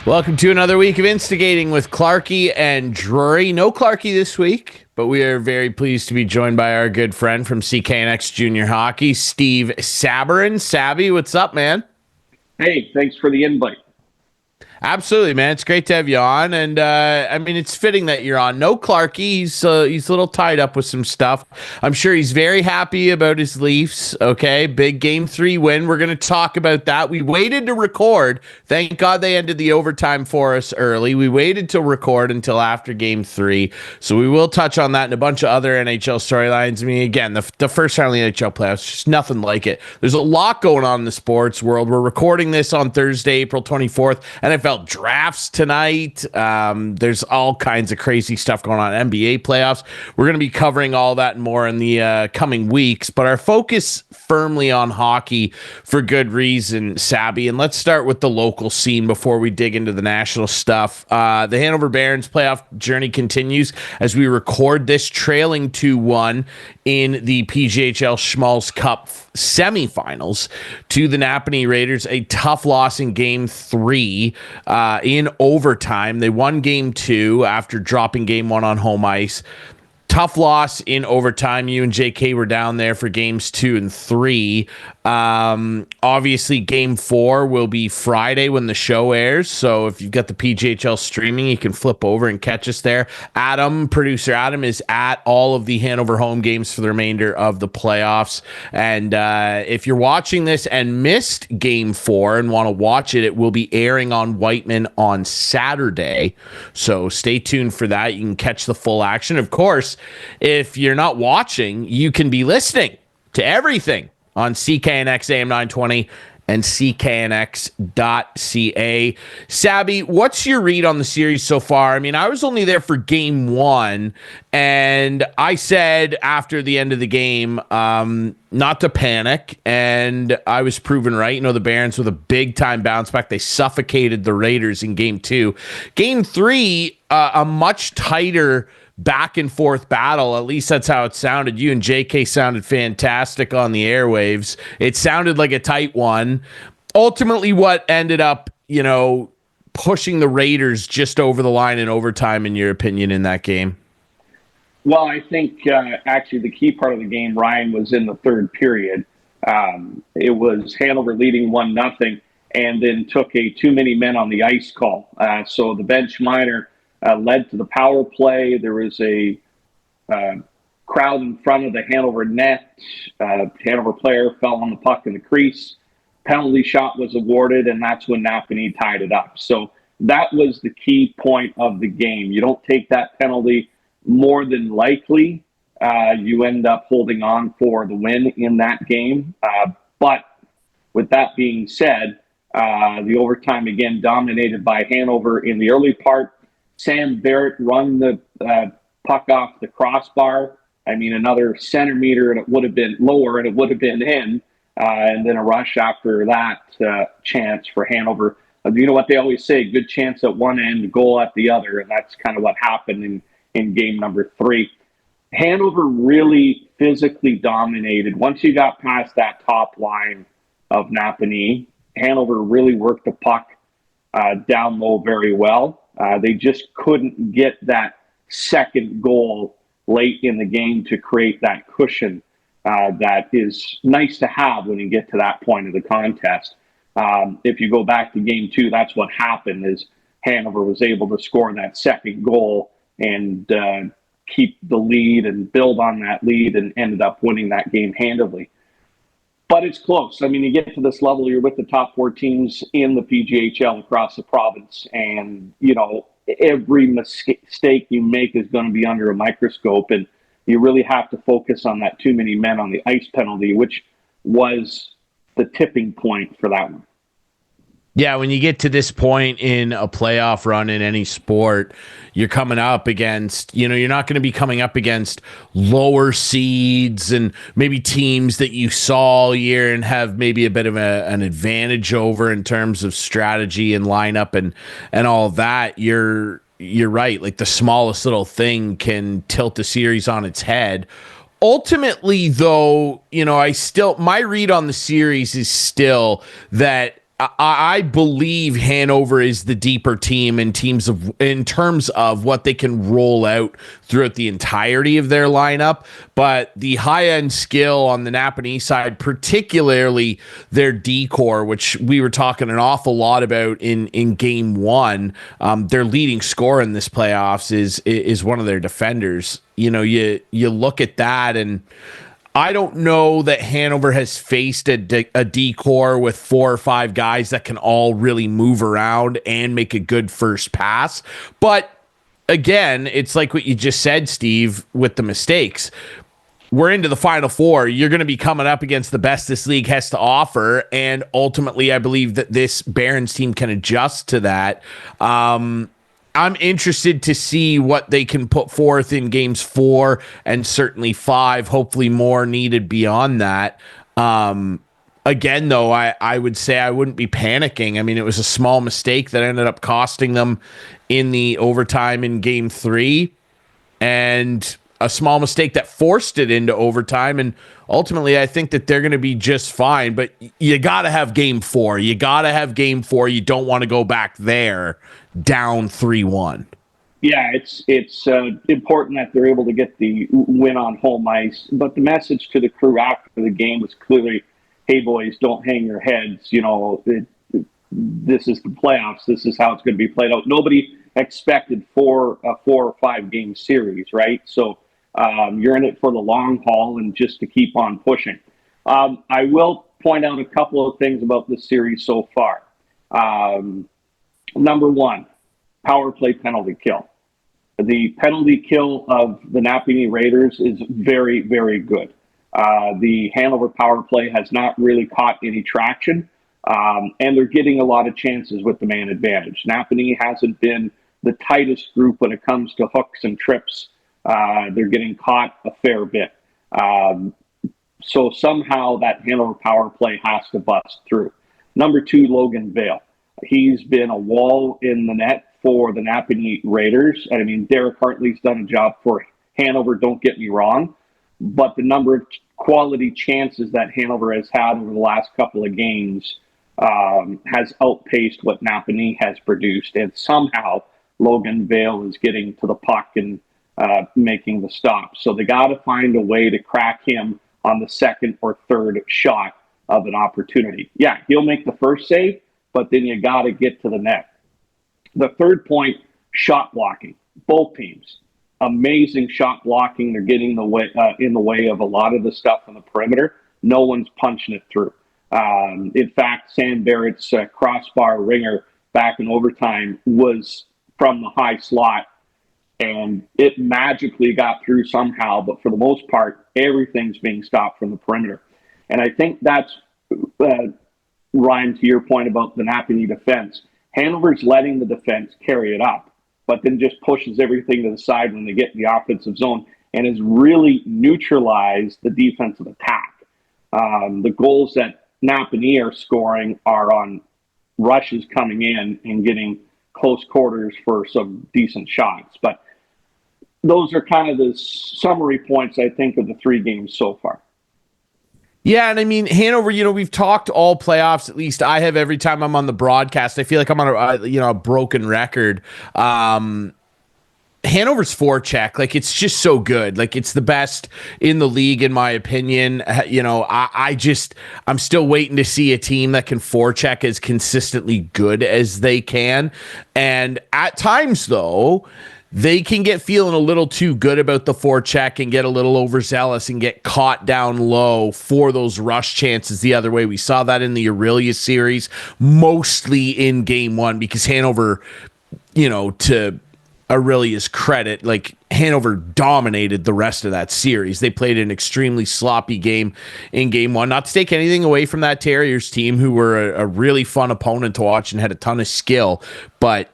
Welcome to another week of Instigating with Clarky and Drury. No Clarky this week, but we are very pleased to be joined by our good friend from CKNX JR Hockey, Steve Sabourin. Sabby, what's up, man? Hey, thanks for the invite. Absolutely, man. It's great to have you on, and I mean, it's fitting that you're on. No Clarky, he's a little tied up with some stuff. I'm sure he's very happy about his Leafs. Okay, big Game 3 win. We're going to talk about that. We waited to record. Thank God they ended the overtime for us early. We waited to record until after Game 3, so we will touch on that and a bunch of other NHL storylines. I mean, again, the first round of the NHL playoffs, just nothing like it. There's a lot going on in the sports world. We're recording this on Thursday, April 24th, NFL drafts tonight. There's all kinds of crazy stuff going on. NBA playoffs. We're going to be covering all that and more in the coming weeks, but our focus firmly on hockey for good reason, Sabby. And let's start with the local scene before we dig into the national stuff. The Hanover Barons playoff journey continues as we record this, trailing 2-1 in the PJHL Schmalz Cup semifinals to the Napanee Raiders. A tough loss in Game 3 in overtime. They won Game 2 after dropping Game 1 on home ice. Tough loss in overtime. You and JK were down there for Games 2 and 3. Obviously, Game 4 will be Friday when the show airs. So if you've got the PJHL streaming, you can flip over and catch us there. Producer Adam, is at all of the Hanover home games for the remainder of the playoffs. And if you're watching this and missed Game 4 and want to watch it, it will be airing on Whiteman on Saturday. So stay tuned for that. You can catch the full action. Of course, if you're not watching, you can be listening to everything on CKNX AM 920 and CKNX.ca. Sabby, what's your read on the series so far? I mean, I was only there for Game 1, and I said after the end of the game not to panic, and I was proven right. You know, the Barons with a big-time bounce back. They suffocated the Raiders in Game 2. Game 3, a much tighter back and forth battle. At least that's how it sounded. You and JK sounded fantastic on the airwaves. It sounded like a tight one. Ultimately, what ended up, pushing the Raiders just over the line in overtime, in your opinion, in that game? Well, I think actually the key part of the game, Ryan, was in the third period. It was Hanover leading 1-0 and then took a too many men on the ice call. So the bench minor led to the power play. There was a crowd in front of the Hanover net. Hanover player fell on the puck in the crease. Penalty shot was awarded, and that's when Napanee tied it up. So that was the key point of the game. You don't take that penalty, more than likely you end up holding on for the win in that game. But with that being said, the overtime again dominated by Hanover in the early part. Sam Barrett run the puck off the crossbar. I mean, another centimeter and it would have been lower and it would have been in. And then a rush after that chance for Hanover. You know what they always say, good chance at one end, goal at the other. And that's kind of what happened in game number 3. Hanover really physically dominated. Once you got past that top line of Napanee, Hanover really worked the puck down low very well. They just couldn't get that second goal late in the game to create that cushion that is nice to have when you get to that point of the contest. If you go back to Game 2, that's what happened, is Hanover was able to score that second goal and keep the lead and build on that lead and ended up winning that game handily. But it's close. I mean, you get to this level, you're with the top 4 teams in the PJHL across the province, and, every mistake you make is going to be under a microscope, and you really have to focus on that too many men on the ice penalty, which was the tipping point for that one. Yeah, when you get to this point in a playoff run in any sport, you're coming up against, you're not going to be coming up against lower seeds and maybe teams that you saw all year and have maybe a bit of an advantage over in terms of strategy and lineup and all that. You're right. Like, the smallest little thing can tilt the series on its head. Ultimately, though, my read on the series is still that I believe Hanover is the deeper team in terms of what they can roll out throughout the entirety of their lineup. But the high end skill on the Napanee side, particularly their D-core, which we were talking an awful lot about in game one, their leading scorer in this playoffs is one of their defenders. You know, you look at that, and I don't know that Hanover has faced a D-core with 4 or 5 guys that can all really move around and make a good first pass. But again, it's like what you just said, Steve, with the mistakes. We're into the Final Four. You're going to be coming up against the best this league has to offer. And ultimately, I believe that this Barons team can adjust to that. I'm interested to see what they can put forth in games 4 and certainly 5, hopefully more needed beyond that. Again, though, I would say I wouldn't be panicking. I mean, it was a small mistake that ended up costing them in the overtime in game 3, and a small mistake that forced it into overtime. And ultimately, I think that they're going to be just fine. But you got to have game 4. You got to have game 4. You don't want to go back there down 3-1. Yeah, it's important that they're able to get the win on home ice. But the message to the crew after the game was clearly, hey, boys, don't hang your heads. You know, this is the playoffs. This is how it's going to be played out. Nobody expected a 4 or 5 game series, right? So you're in it for the long haul and just to keep on pushing. I will point out a couple of things about this series so far. Number 1, power play penalty kill. The penalty kill of the Napanee Raiders is very, very good. The Hanover power play has not really caught any traction, and they're getting a lot of chances with the man advantage. Napanee hasn't been the tightest group when it comes to hooks and trips. They're getting caught a fair bit. So somehow that Hanover power play has to bust through. Number 2, Logan Vale. He's been a wall in the net for the Napanee Raiders. I mean, Derek Hartley's done a job for Hanover, don't get me wrong, but the number of quality chances that Hanover has had over the last couple of games has outpaced what Napanee has produced, and somehow Logan Vale is getting to the puck and making the stop. So they got to find a way to crack him on the second or third shot of an opportunity. Yeah, he'll make the first save, but then you got to get to the net. The third point, shot blocking. Both teams, amazing shot blocking. They're getting in the way of a lot of the stuff on the perimeter. No one's punching it through. In fact, Sam Barrett's crossbar ringer back in overtime was from the high slot, and it magically got through somehow. But for the most part, everything's being stopped from the perimeter. And I think that's Ryan, to your point about the Napanee defense, Hanover's letting the defense carry it up, but then just pushes everything to the side when they get in the offensive zone and has really neutralized the defensive attack. The goals that Napanee are scoring are on rushes coming in and getting close quarters for some decent shots. But those are kind of the summary points, I think, of the 3 games so far. Yeah, and I mean, Hanover, you know, we've talked all playoffs, at least I have every time I'm on the broadcast. I feel like I'm on a broken record. Hanover's forecheck, like, it's just so good. Like, it's the best in the league, in my opinion. You know, I'm still waiting to see a team that can forecheck as consistently good as they can. And at times, though, they can get feeling a little too good about the forecheck and get a little overzealous and get caught down low for those rush chances the other way. We saw that in the Aurelia series, mostly in game 1, because Hanover, you know, to Aurelia's credit, like, Hanover dominated the rest of that series. They played an extremely sloppy game in game 1. Not to take anything away from that Terriers team, who were a really fun opponent to watch and had a ton of skill, but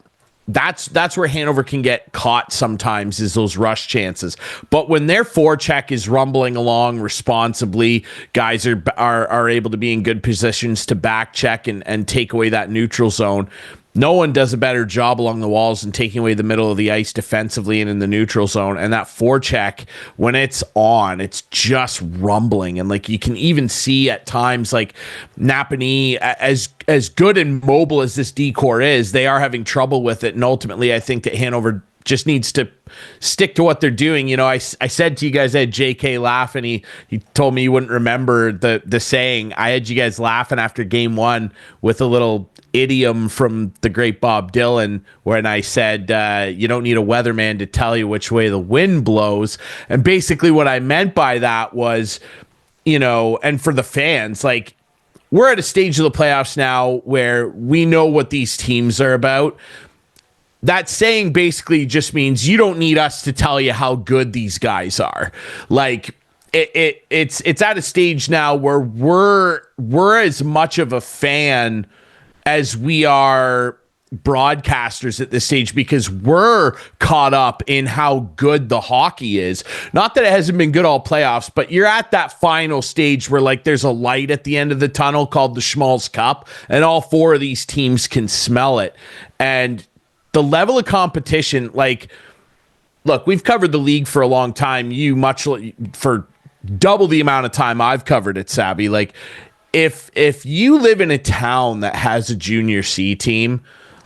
that's where Hanover can get caught sometimes, is those rush chances. But when their forecheck is rumbling along responsibly, guys are able to be in good positions to back check and take away that neutral zone. no one does a better job along the walls and taking away the middle of the ice defensively and in the neutral zone. And that forecheck, when it's on, it's just rumbling. And like you can even see at times, like Napanee, as good and mobile as this D-core is, they are having trouble with it. And ultimately, I think that Hanover just needs to stick to what they're doing. You know, I said to you guys, I had JK laugh, and he told me you wouldn't remember the saying. I had you guys laughing after game one with a little idiom from the great Bob Dylan, when I said, you don't need a weatherman to tell you which way the wind blows. And basically what I meant by that was, you know, and for the fans, like, we're at a stage of the playoffs now where we know what these teams are about. That saying basically just means you don't need us to tell you how good these guys are. Like, it's at a stage now where we're as much of a fan as we are broadcasters at this stage, because we're caught up in how good the hockey is. Not that it hasn't been good all playoffs, but you're at that final stage where, like, there's a light at the end of the tunnel called the Schmalz Cup, and all four of these teams can smell it. And the level of competition, like, look, we've covered the league for a long time. You much for double the amount of time I've covered it, Sabby. Like, if you live in a town that has a junior C team,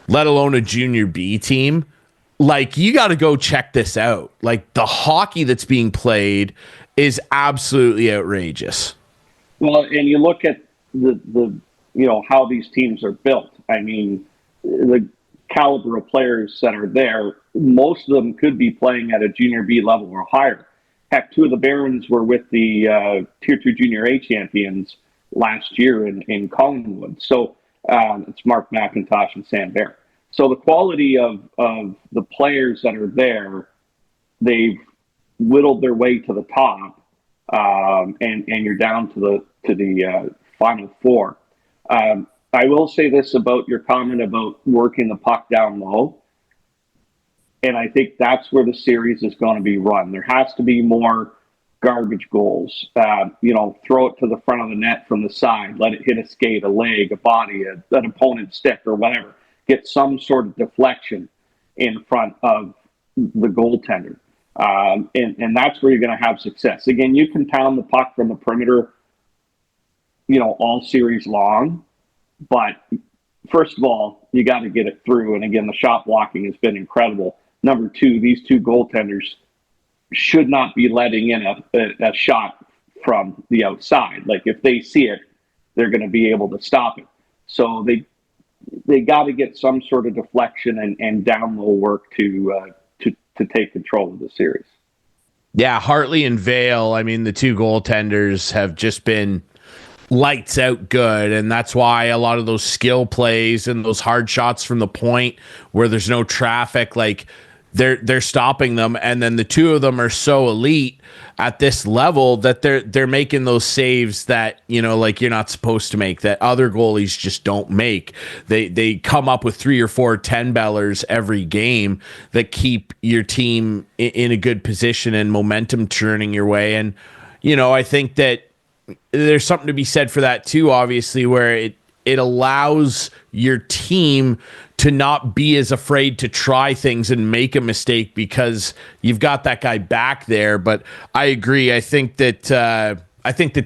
let alone a junior B team, like, you got to go check this out. Like, the hockey that's being played is absolutely outrageous. Well, and you look at the you know, how these teams are built. I mean, the caliber of players that are there, most of them could be playing at a junior B level or higher. Heck, two of the Barons were with the Tier 2 Junior A champions last year in Collingwood. So it's Mark McIntosh and Sam Bear. So the quality of the players that are there, they've whittled their way to the top, and you're down to the final four. I will say this about your comment about working the puck down low. And I think that's where the series is going to be run. There has to be more garbage goals. You know, throw it to the front of the net from the side. Let it hit a skate, a leg, a body, an opponent's stick, or whatever. Get some sort of deflection in front of the goaltender. And that's where you're going to have success. Again, you can pound the puck from the perimeter, you know, all series long. But first of all, you got to get it through. And again, the shot blocking has been incredible. Number two, these two goaltenders should not be letting in a shot from the outside. Like, if they see it, they're going to be able to stop it. So they got to get some sort of deflection and down low work to take control of the series. Yeah, Hartley and Vale, I mean, the two goaltenders have just been lights out good, and that's why a lot of those skill plays and those hard shots from the point where there's no traffic, like, they're stopping them. And then the two of them are so elite at this level that they're making those saves that, you know, like, you're not supposed to make, that other goalies just don't make. They come up with 3 or 4 10-bellers every game that keep your team in a good position and momentum turning your way. And, you know, I think that there's something to be said for that too, obviously, where it allows your team to not be as afraid to try things and make a mistake because you've got that guy back there. But I agree. I think that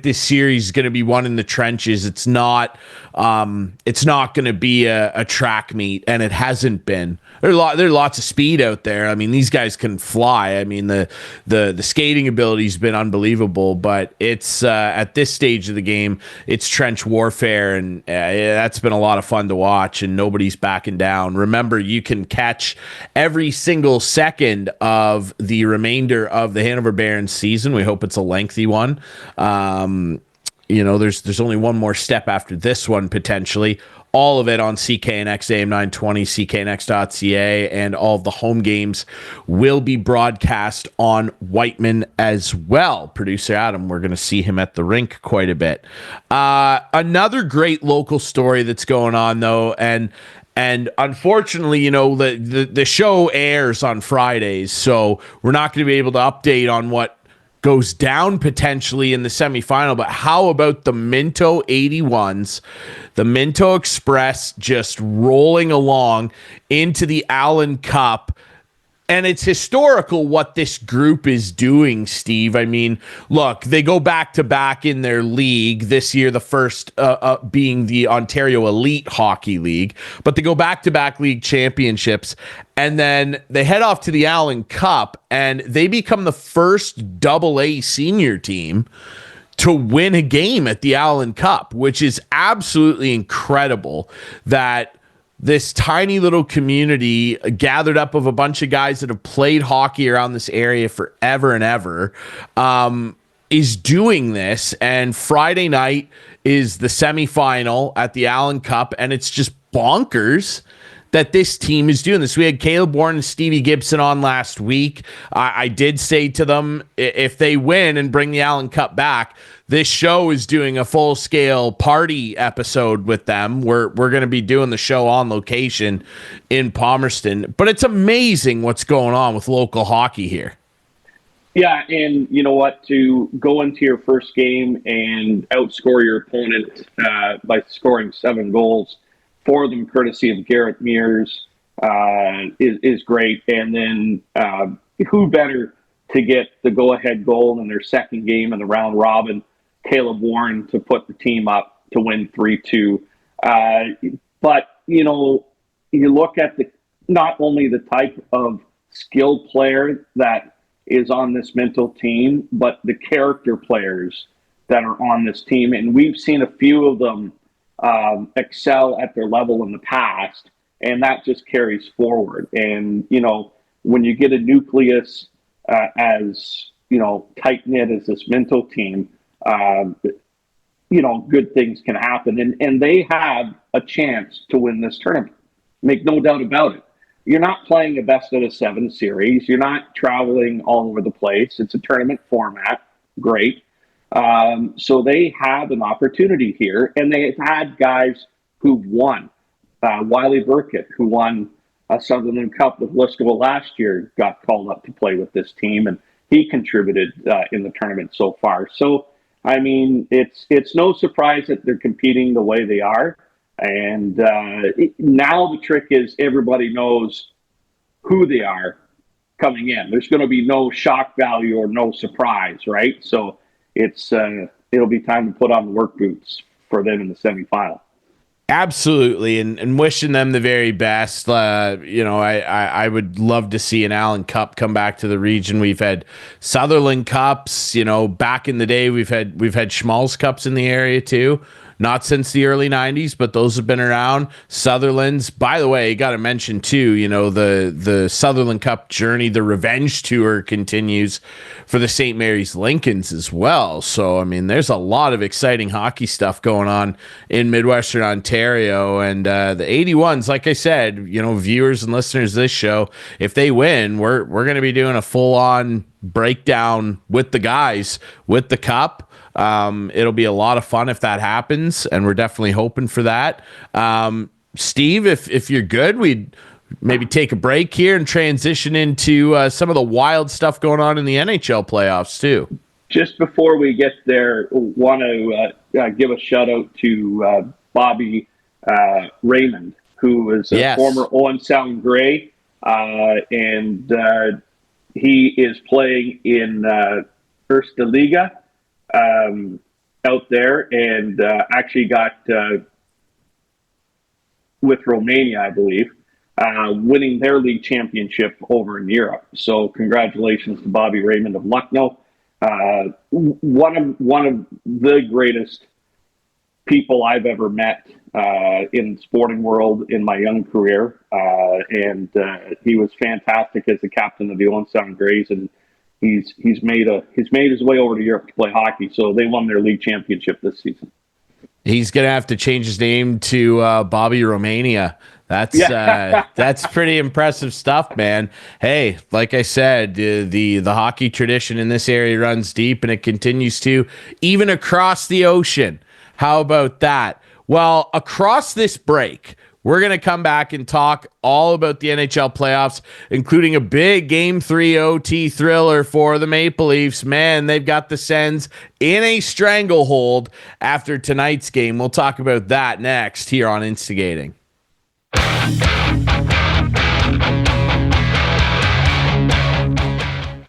this series is going to be one in the trenches. It's not going to be a track meet, and it hasn't been. There's lots of speed out there. I mean, these guys can fly. I mean, the skating ability has been unbelievable, but it's at this stage of the game, it's trench warfare, and that's been a lot of fun to watch, and nobody's backing down. Remember, you can catch every single second of the remainder of the Hanover Barons season. We hope it's a lengthy one. You know, there's only one more step after this one, potentially. All of it on CKNX AM 920, CKNX.ca, and all of the home games will be broadcast on Whiteman as well. Producer Adam, we're going to see him at the rink quite a bit. Another great local story that's going on, though, and unfortunately, you know, the show airs on Fridays, so we're not going to be able to update on what goes down potentially in the semifinal. But how about the Minto 81s, the Minto Express just rolling along into the Allan Cup? And it's historical what this group is doing, Steve. I mean, look, they go back to back in their league this year, the first being the Ontario Elite Hockey League, but they go back to back league championships. And then they head off to the Allan Cup, and they become the first AA senior team to win a game at the Allan Cup, which is absolutely incredible that this tiny little community gathered up of a bunch of guys that have played hockey around this area forever and ever is doing this. And Friday night is the semifinal at the Allan Cup, and it's just bonkers that this team is doing this. We had Caleb Warren and Stevie Gibson on last week. I did say to them, if they win and bring the Allan Cup back, this show is doing a full-scale party episode with them. We're going to be doing the show on location in Palmerston. But it's amazing what's going on with local hockey here. Yeah, and you know what? To go into your first game and outscore your opponent by scoring 7 goals, 4 of them courtesy of Garrett Mears, is great. And then who better to get the go-ahead goal in their second game in the round robin, Caleb Warren, to put the team up to win 3-2. But, you know, you look at not only the type of skilled player that is on this Minto team, but the character players that are on this team. And we've seen a few of them excel at their level in the past, and that just carries forward. And, you know, when you get a nucleus as, you know, tight-knit as this Minto team, you know, good things can happen. And they have a chance to win this tournament. Make no doubt about it. You're not playing a best-of-7 series. You're not traveling all over the place. It's a tournament format. Great. So they have an opportunity here, and they've had guys who've won. Wiley Burkett, who won a Sutherland Cup with Liskova last year, got called up to play with this team, and he contributed in the tournament so far. So, I mean, it's no surprise that they're competing the way they are. And now the trick is everybody knows who they are coming in. There's going to be no shock value or no surprise, right? So it'll be time to put on the work boots for them in the semifinal. Absolutely, and wishing them the very best. You know, I would love to see an Allan Cup come back to the region. We've had Sutherland Cups. You know, back in the day, we've had Schmalz Cups in the area too. Not since the early 90s, but those have been around. Sutherland's, by the way, got to mention too, you know, the Sutherland Cup journey, the revenge tour continues for the St. Mary's Lincolns as well. So, I mean, there's a lot of exciting hockey stuff going on in Midwestern Ontario. And the 81s, like I said, you know, viewers and listeners of this show, if they win, we're going to be doing a full-on breakdown with the guys with the cup. It'll be a lot of fun if that happens, and we're definitely hoping for that. Steve, if you're good, we'd maybe take a break here and transition into some of the wild stuff going on in the NHL playoffs too. Just before we get there, want to give a shout out to Bobby Raymond, who is a former Owen Sound Grey, and he is playing in Erste Liga out there, and actually got with Romania, I believe, winning their league championship over in Europe. So congratulations to Bobby Raymond of Lucknow. One of the greatest people I've ever met in the sporting world in my young career, and he was fantastic as the captain of the Owen Sound Greys, and he's made his way over to Europe to play hockey. So they won their league championship this season. He's gonna have to change his name to Bobby Romania. That's pretty impressive stuff, man. Hey, like I said, the hockey tradition in this area runs deep, and it continues to, even across the ocean. How about that? Well, across this break, We're going to come back and talk all about the NHL playoffs, including a big Game 3 OT thriller for the Maple Leafs. Man, they've got the Sens in a stranglehold after tonight's game. We'll talk about that next here on Instigating.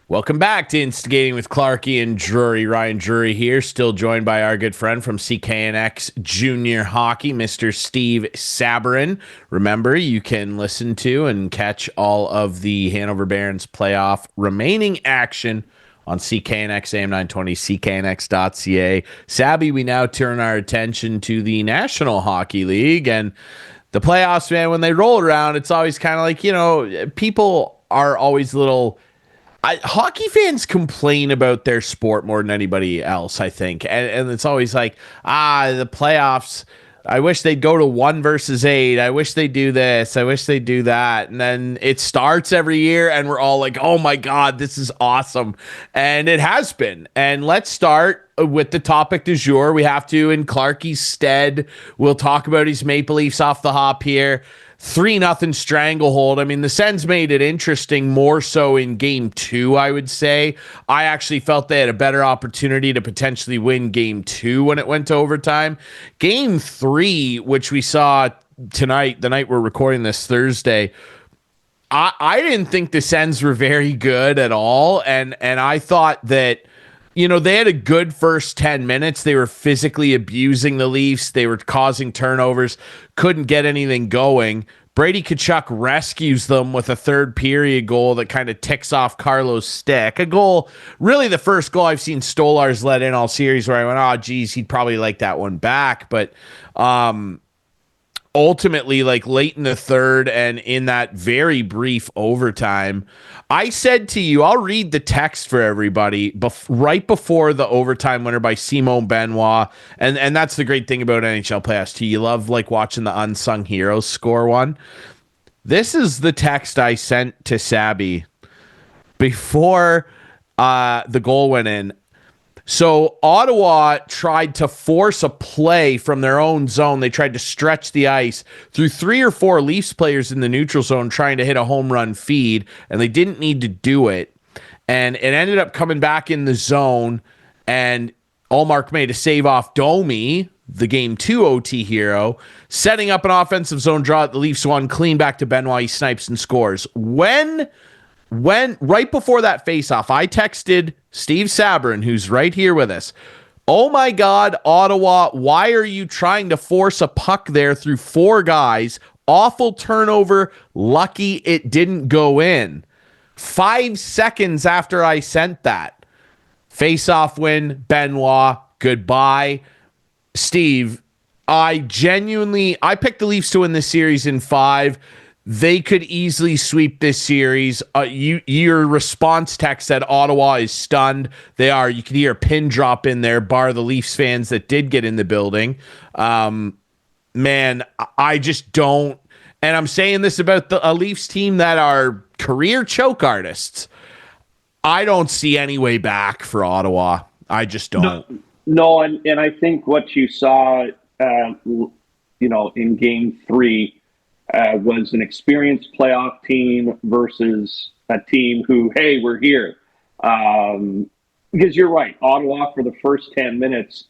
Welcome back to Instigating with Clarkie and Drury. Ryan Drury here, still joined by our good friend from CKNX JR Hockey, Mr. Steve Sabourin. Remember, you can listen to and catch all of the Hanover Barons playoff remaining action on CKNX AM 920, CKNX.ca. Sabby, we now turn our attention to the National Hockey League, and the playoffs, man, when they roll around, it's always kind of like, people are always hockey fans complain about their sport more than anybody else, I think. And it's always like, the playoffs, I wish they'd go to 1 versus 8. I wish they'd do this. I wish they'd do that. And then it starts every year and we're all like, oh my God, this is awesome. And it has been. And let's start with the topic du jour. We have to, in Clarkie's stead, we'll talk about his Maple Leafs off the hop here. 3-0 stranglehold. I mean, the Sens made it interesting more so in Game 2, I would say. I actually felt they had a better opportunity to potentially win Game 2 when it went to overtime. Game 3, which we saw tonight, the night we're recording this Thursday, I didn't think the Sens were very good at all, and I thought that they had a good first 10 minutes. They were physically abusing the Leafs. They were causing turnovers, couldn't get anything going. Brady Tkachuk rescues them with a third period goal that kind of ticks off Carlos' stick. A goal, really the first goal I've seen Stolarz let in all series where I went, oh, geez, he'd probably like that one back. But ultimately, like late in the third and in that very brief overtime, I said to you, I'll read the text for everybody right before the overtime winner by Simon Benoit. And that's the great thing about NHL playoffs too. You love like watching the unsung heroes score one. This is the text I sent to Sabby before the goal went in. So Ottawa tried to force a play from their own zone. They tried to stretch the ice through 3 or 4 Leafs players in the neutral zone trying to hit a home run feed, and they didn't need to do it. And it ended up coming back in the zone, and Ullmark made a save off Domi, the Game 2 OT hero, setting up an offensive zone draw. The Leafs won clean back to Benoit. He snipes and scores. When right before that faceoff, I texted Steve Sabourin, who's right here with us. Oh my God, Ottawa, why are you trying to force a puck there through 4 guys? Awful turnover. Lucky it didn't go in. 5 seconds after I sent that. Faceoff win, Benoit, goodbye. Steve, I picked the Leafs to win this series in 5. They could easily sweep this series. Your response text said Ottawa is stunned. They are. You could hear a pin drop in there, bar the Leafs fans that did get in the building. Man, I just don't. And I'm saying this about a Leafs team that are career choke artists. I don't see any way back for Ottawa. I just don't. No, and I think what you saw, in Game 3, was an experienced playoff team versus a team who, hey, we're here. Because you're right, Ottawa for the first 10 minutes,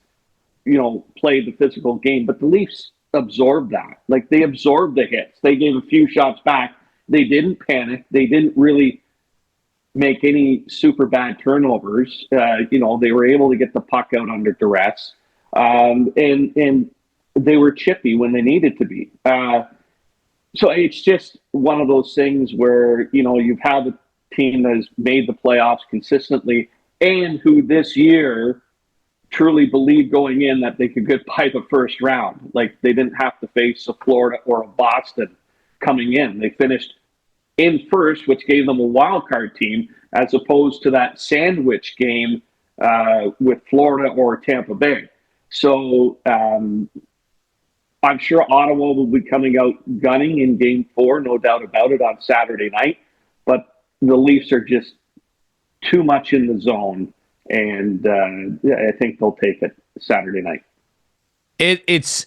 played the physical game, but the Leafs absorbed that. Like, they absorbed the hits. They gave a few shots back. They didn't panic. They didn't really make any super bad turnovers. They were able to get the puck out under duress. And they were chippy when they needed to be. So it's just one of those things where, you've had a team that has made the playoffs consistently and who this year truly believed going in that they could get by the first round. Like, they didn't have to face a Florida or a Boston coming in. They finished in first, which gave them a wild card team, as opposed to that sandwich game with Florida or Tampa Bay. So, I'm sure Ottawa will be coming out gunning in Game 4, no doubt about it, on Saturday night. But the Leafs are just too much in the zone, and I think they'll take it Saturday night. It's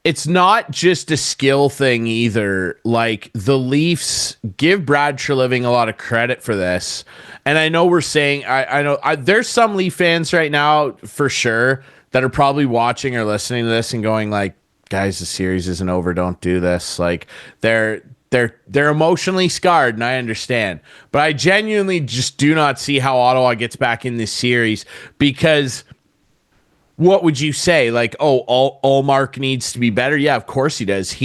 it's not just a skill thing either. Like, the Leafs give Brad Treliving a lot of credit for this. And I know we're saying, I know there's some Leaf fans right now for sure that are probably watching or listening to this and going like, guys, the series isn't over. Don't do this. Like, they're emotionally scarred, and I understand. But I genuinely just do not see how Ottawa gets back in this series, because what would you say? Like, oh, Allmark needs to be better? Yeah, of course he does.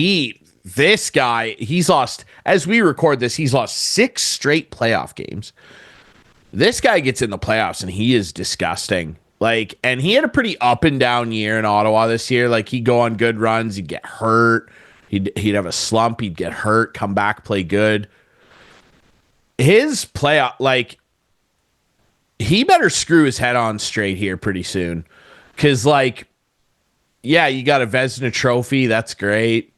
This guy, he's lost, as we record this, he's lost 6 straight playoff games. This guy gets in the playoffs and he is disgusting. Like, and he had a pretty up and down year in Ottawa this year. Like, he'd go on good runs, he'd get hurt, he'd have a slump, he'd get hurt, come back, play good. His playoff, like, he better screw his head on straight here pretty soon. Because, like, yeah, you got a Vezina trophy. That's great.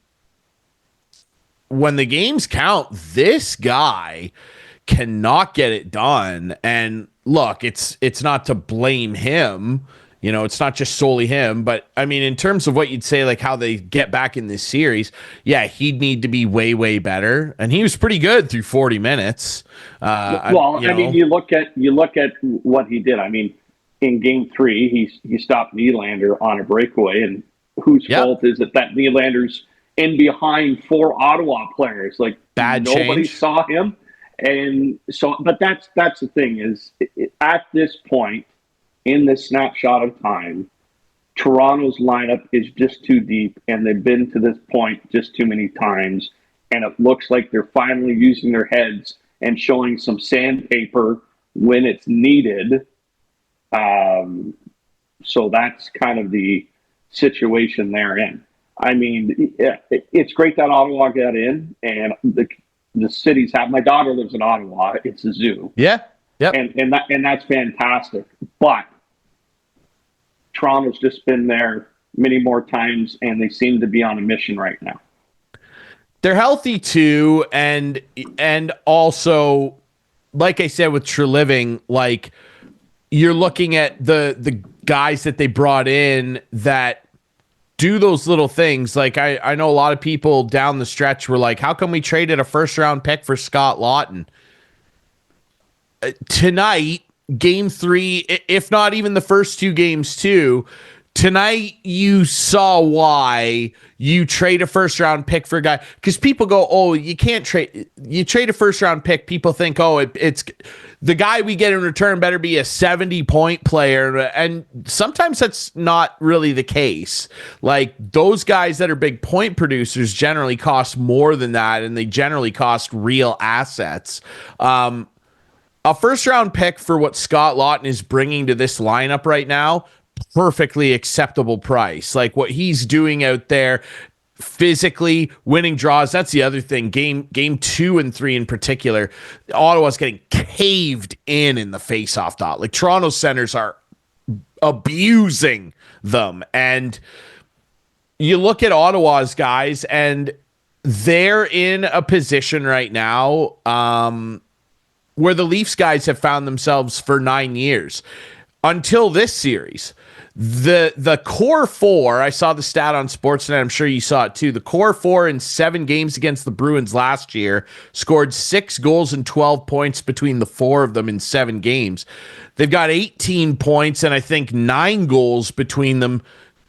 When the games count, this guy cannot get it done. And look, it's not to blame him. You know, it's not just solely him. But, I mean, in terms of what you'd say, like, how they get back in this series, yeah, he'd need to be way, way better. And he was pretty good through 40 minutes. I mean, you look at what he did. I mean, in Game 3, he stopped Nylander on a breakaway, and whose fault is it that Nylander's in behind 4 Ottawa players? Like, nobody saw him, and so. But that's the thing is, at this point in this snapshot of time, Toronto's lineup is just too deep, and they've been to this point just too many times, and it looks like they're finally using their heads and showing some sandpaper when it's needed. So that's kind of the situation they're in. I mean, it's great that Ottawa got in, and the cities have. My daughter lives in Ottawa. It's a zoo. Yeah. Yep. And that's fantastic. But Toronto's just been there many more times, and they seem to be on a mission right now. They're healthy too, and also, like I said with Treliving, like, you're looking at the guys that they brought in that do those little things. Like, I know a lot of people down the stretch were like, how come we traded a first-round pick for Scott Laughton? Tonight, Game 3, if not even the first 2 games too, tonight you saw why you trade a first-round pick for a guy. Because people go, oh, you can't trade. You trade a first-round pick, people think, oh, it's the guy we get in return better be a 70-point player. And sometimes that's not really the case. Like, those guys that are big point producers generally cost more than that, and they generally cost real assets. A first-round pick for what Scott Laughton is bringing to this lineup right now, perfectly acceptable price. Like, what he's doing out there, physically winning draws. That's the other thing. Game 2 and 3 in particular, Ottawa's getting caved in the face-off dot. Like, Toronto centers are abusing them. And you look at Ottawa's guys, and they're in a position right now where the Leafs guys have found themselves for 9 years. Until this series, the core 4, I saw the stat on Sportsnet, I'm sure you saw it too. The core 4 in 7 games against the Bruins last year scored 6 goals and 12 points between the 4 of them in 7 games. They've got 18 points and I think 9 goals between them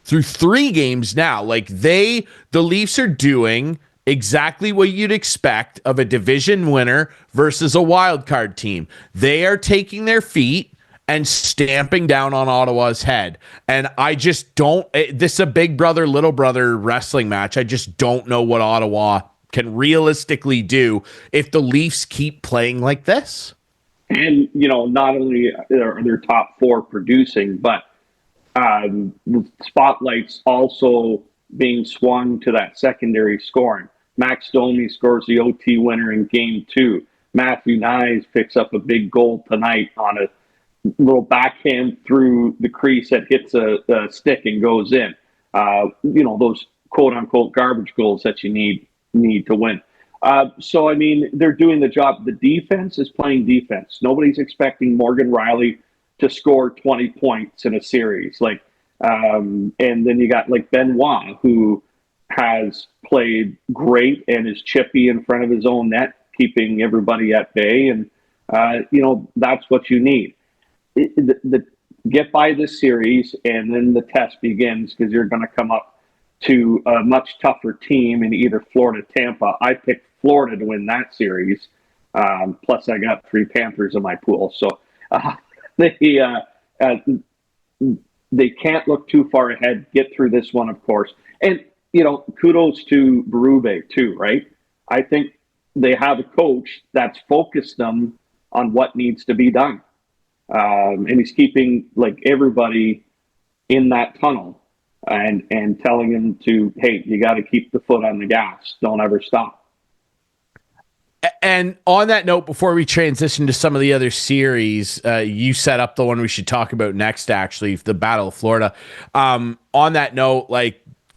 through 3 games now. Like, the Leafs are doing exactly what you'd expect of a division winner versus a wild card team. They are taking their feet and stamping down on Ottawa's head. And I just don't, this is a big brother, little brother wrestling match. I just don't know what Ottawa can realistically do if the Leafs keep playing like this. And, you know, not only are their top 4 producing, but the spotlight's also being swung to that secondary scoring. Max Domi scores the OT winner in Game 2. Matthew Nyes picks up a big goal tonight on a little backhand through the crease that hits a stick and goes in. You know, those quote-unquote garbage goals that you need to win. So, I mean, they're doing the job. The defense is playing defense. Nobody's expecting Morgan Rielly to score 20 points in a series. Like, and then you got, like, Benoit, who has played great and is chippy in front of his own net, keeping everybody at bay. And, that's what you need. Get by this series, and then the test begins, because you're going to come up to a much tougher team in either Florida, Tampa. I picked Florida to win that series. Plus, I got 3 Panthers in my pool. So they can't look too far ahead. Get through this one, of course. And, kudos to Berube too, right? I think they have a coach that's focused them on what needs to be done. And he's keeping everybody in that tunnel and telling them to, hey, you got to keep the foot on the gas. Don't ever stop. And on that note, before we transition to some of the other series, you set up the one we should talk about next, actually, the Battle of Florida. On that note,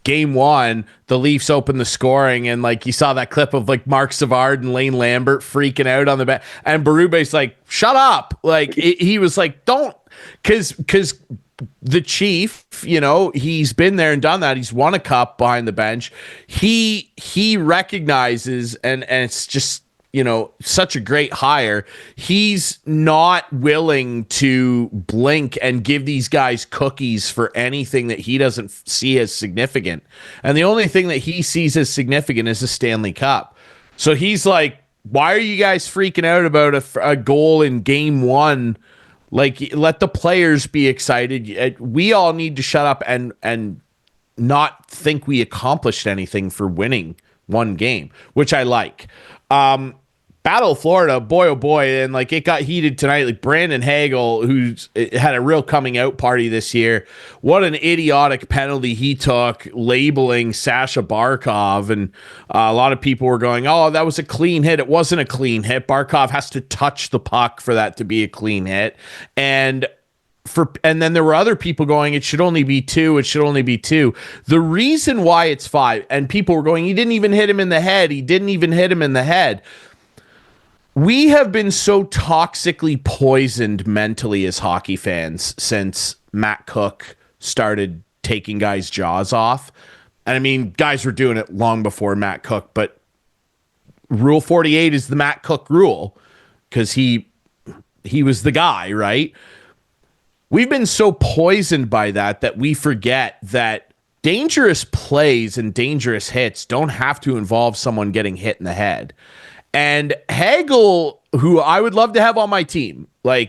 Game 1, the Leafs opened the scoring, and you saw that clip of Mark Savard and Lane Lambert freaking out on the back, and Berube's like, shut up. He was like, don't, because the Chief, he's been there and done that. He's won a cup behind the bench. He recognizes, and it's just, such a great hire. He's not willing to blink and give these guys cookies for anything that he doesn't see as significant. And the only thing that he sees as significant is the Stanley Cup. So he's like, why are you guys freaking out about a goal in Game 1? Let the players be excited. We all need to shut up and not think we accomplished anything for winning one game, which I like. Battle of Florida, boy, oh boy, and it got heated tonight. Brandon Hagel, who's had a real coming out party this year, what an idiotic penalty he took, labeling Sasha Barkov, and a lot of people were going, oh, that was a clean hit. It wasn't a clean hit. Barkov has to touch the puck for that to be a clean hit, and then there were other people going, it should only be 2. It should only be 2. The reason why it's 5, and people were going, he didn't even hit him in the head. He didn't even hit him in the head. We have been so toxically poisoned mentally as hockey fans since Matt Cook started taking guys' jaws off. And I mean, guys were doing it long before Matt Cook, but Rule 48 is the Matt Cook rule because he was the guy, right? We've been so poisoned by that we forget that dangerous plays and dangerous hits don't have to involve someone getting hit in the head. And Hagel, who I would love to have on my team,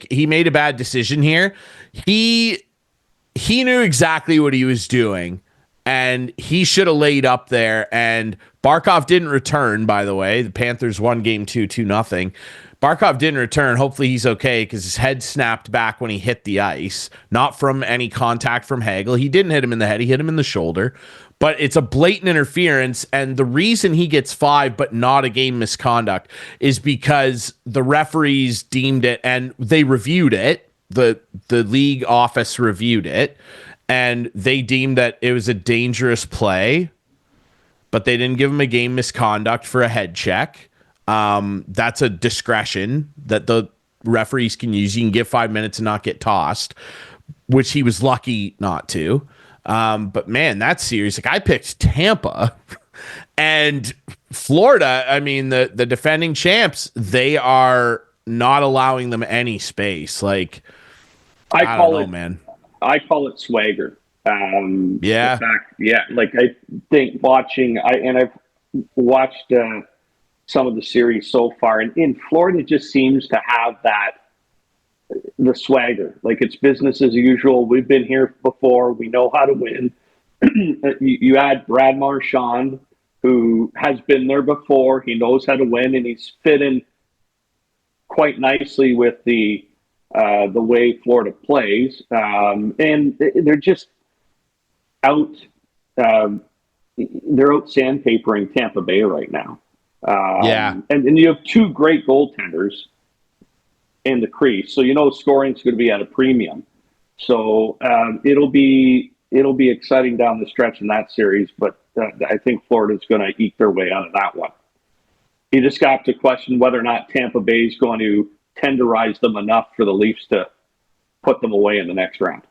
he made a bad decision here. He knew exactly what he was doing, and he should have laid up there. And Barkov didn't return, by the way. The Panthers won Game 2, 2-0. Barkov didn't return. Hopefully he's okay because his head snapped back when he hit the ice, not from any contact from Hagel. He didn't hit him in the head. He hit him in the shoulder. But it's a blatant interference, and the reason he gets 5 but not a game misconduct is because the referees deemed it, and they reviewed it. The league office reviewed it, and they deemed that it was a dangerous play, but they didn't give him a game misconduct for a head check. That's a discretion that the referees can use. You can give 5 minutes and not get tossed, which he was lucky not to. But man, that series, I picked Tampa and Florida. I mean, the defending champs, they are not allowing them any space. I don't know, man. I call it swagger. Yeah. I think I've watched some of the series so far, and in Florida just seems to have the swagger. It's business as usual. We've been here before. We know how to win. You add Brad Marchand, who has been there before. He knows how to win, and he's fit in quite nicely with the way Florida plays. And they're just out. They're out sandpapering Tampa Bay right now. And you have 2 great goaltenders in the crease, so scoring is going to be at a premium. So it'll be exciting down the stretch in that series, but I think Florida's going to eke their way out of that one. You just got to question whether or not Tampa Bay is going to tenderize them enough for the Leafs to put them away in the next round.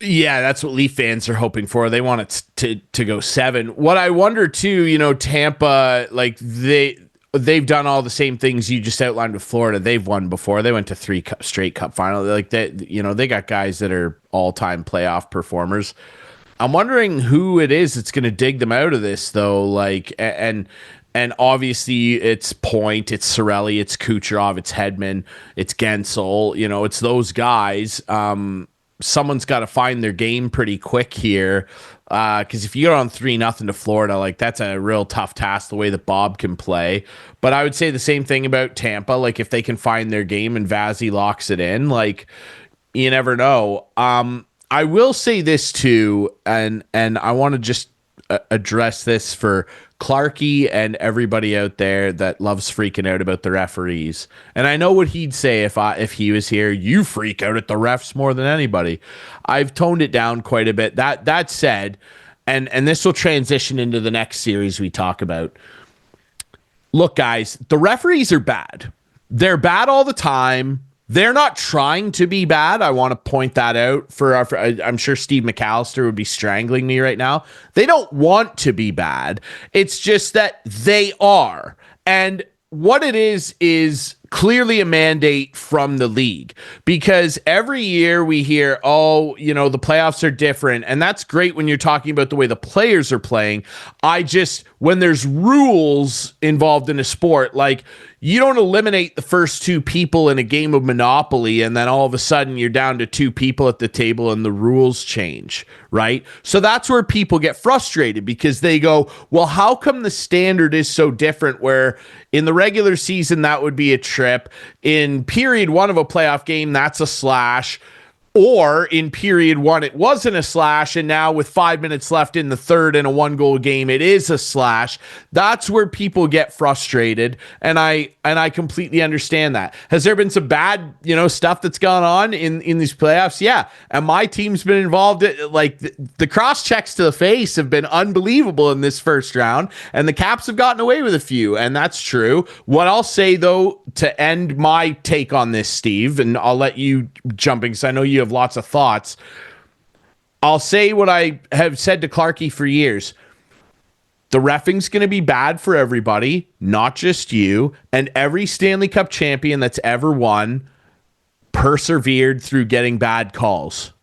Yeah, that's what Leaf fans are hoping for. They want it to go 7. What I wonder too, Tampa, like they've done all the same things you just outlined with Florida. They've won before. They went to 3 straight cup finals. Like they got guys that are all-time playoff performers. I'm wondering who it is that's going to dig them out of this, though. Like, and obviously it's Point, it's Cirelli, it's Kucherov, it's Hedman, it's Gensel. It's those guys. Someone's got to find their game pretty quick here, because if you get on 3-0 to Florida, like that's a real tough task the way that Bob can play. But I would say the same thing about Tampa. Like if they can find their game and Vazzy locks it in, like you never know. I will say this too, and I want to just address this for Clarkey and everybody out there that loves freaking out about the referees. And I know what he'd say if he was here. You freak out at the refs more than anybody. I've toned it down quite a bit. That said, and this will transition into the next series we talk about. Look, guys, the referees are bad. They're bad all the time. They're not trying to be bad. I want to point that out I'm sure Steve McAllister would be strangling me right now. They don't want to be bad. It's just that they are. And what it is clearly a mandate from the league, because every year we hear, the playoffs are different. And that's great when you're talking about the way the players are playing. When there's rules involved in a sport, like you don't eliminate the first 2 people in a game of Monopoly and then all of a sudden you're down to 2 people at the table and the rules change, right? So that's where people get frustrated, because they go, well, how come the standard is so different, where in the regular season that would be a trip, in period 1 of a playoff game that's a slash, or in period 1 it wasn't a slash, and now with 5 minutes left in the third in a 1-goal game it is a slash. That's where people get frustrated, and I completely understand that. Has there been some bad stuff that's gone on in these playoffs? Yeah, and my team's been involved. Like the cross checks to the face have been unbelievable in this first round, and the Caps have gotten away with a few, and that's true. What I'll say though, to end my take on this, Steve, and I'll let you jump in because I know you have lots of thoughts. I'll say what I have said to Clarkey for years. The reffing's going to be bad for everybody, not just you. And every Stanley Cup champion that's ever won persevered through getting bad calls.